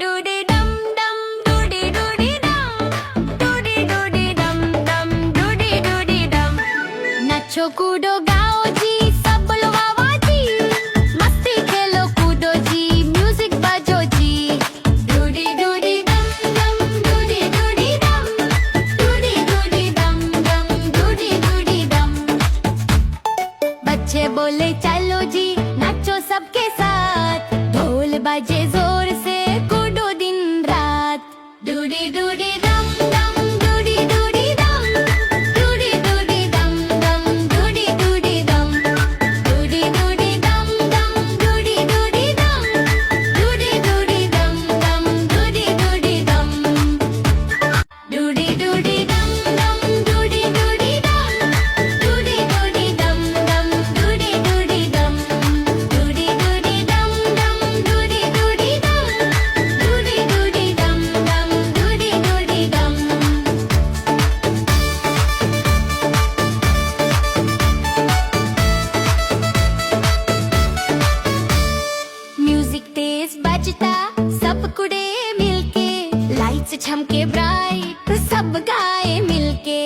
doody dum dum, doody doody dum, doody doody dum dum, doody doody dum. नाचो कूदो गाओ जी, सब बोलो वाह वाह जी, मस्ती खेलो कूदो जी, म्यूजिक बजो जी। doody doody dum dum, doody doody dum, doody doody dum dum, doody doody dum. बच्चे बोले चलो जी, नाचो सबके साथ, ढोल बजे जोर से, कूदो दिन रात। doody doody dum dum, doody doody dum, doody doody dum dum, doody doody dum, doody doody dum dum, doody doody dum, doody doody dum dum, doody doody dum, doody doody dum dum, doody doody dum, doody doody dum dum, doody doody dum, doody doody dum dum, doody doody dum, doody doody dum dum, doody doody dum. Music तेज बजता, सब कुड़े मिलके, lights चमके bright, सब गाए मिलके।